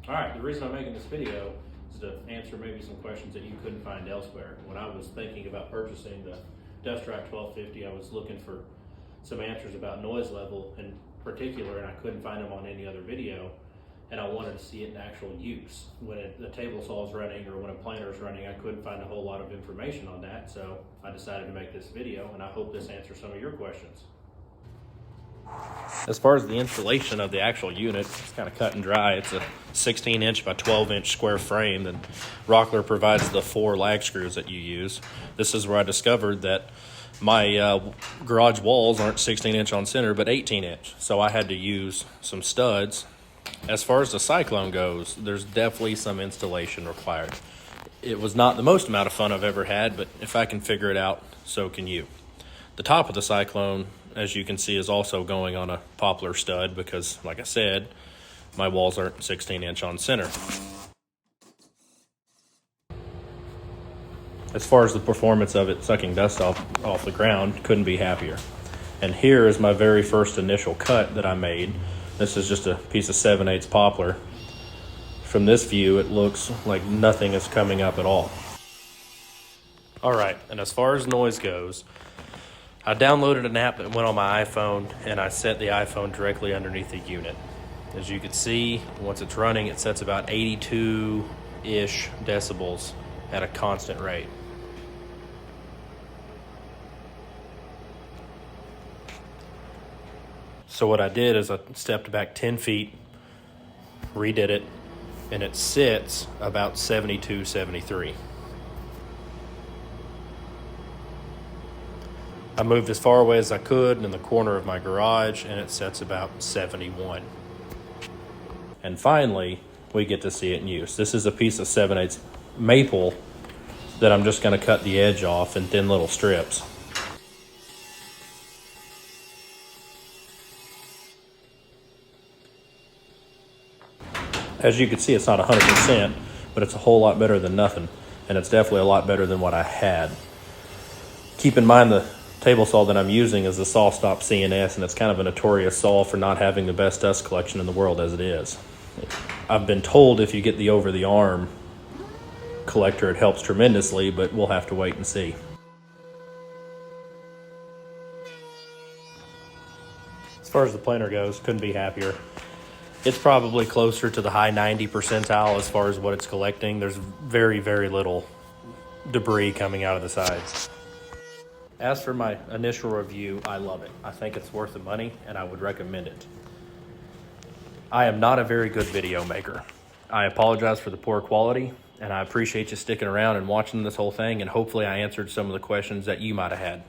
All right, the reason I'm making this video is to answer maybe some questions that you couldn't find elsewhere. When I was thinking about purchasing the Track 1250, I was looking for some answers about noise level in particular, and I couldn't find them on any other video. And I wanted to see it in actual use. When the table saw is running or when a planer is running, I couldn't find a whole lot of information on that, so I decided to make this video, and I hope this answers some of your questions. As far as the installation of the actual unit, it's kind of cut and dry. It's a 16-inch by 12-inch square frame, and Rockler provides the 4 lag screws that you use. This is where I discovered that my garage walls aren't 16-inch on center, but 18-inch, so I had to use some studs. As far as the Cyclone goes, there's definitely some installation required. It was not the most amount of fun I've ever had, but if I can figure it out, so can you. The top of the Cyclone, as you can see, is also going on a poplar stud because, like I said, my walls aren't 16-inch on center. As far as the performance of it sucking dust off the ground, couldn't be happier. And here is my very first initial cut that I made. This is just a piece of 7/8 poplar. From this view, it looks like nothing is coming up at all. All right, and as far as noise goes, I downloaded an app that went on my iPhone, and I set the iPhone directly underneath the unit. As you can see, once it's running, it sets about 82-ish decibels at a constant rate. So what I did is I stepped back 10 feet, redid it, and it sits about 72, 73. I moved as far away as I could in the corner of my garage, and it sets about 71. And finally, we get to see it in use. This is a piece of 7/8 maple that I'm just going to cut the edge off in thin little strips. As you can see, it's not 100%, but it's a whole lot better than nothing, and it's definitely a lot better than what I had. Keep in mind the table saw that I'm using is the SawStop CNS, and it's kind of a notorious saw for not having the best dust collection in the world as it is. I've been told if you get the over-the-arm collector, it helps tremendously, but we'll have to wait and see. As far as the planer goes, couldn't be happier. It's probably closer to the high 90 percentile as far as what it's collecting. There's very, very little debris coming out of the sides. As for my initial review, I love it. I think it's worth the money, and I would recommend it. I am not a very good video maker. I apologize for the poor quality, and I appreciate you sticking around and watching this whole thing, and hopefully I answered some of the questions that you might have had.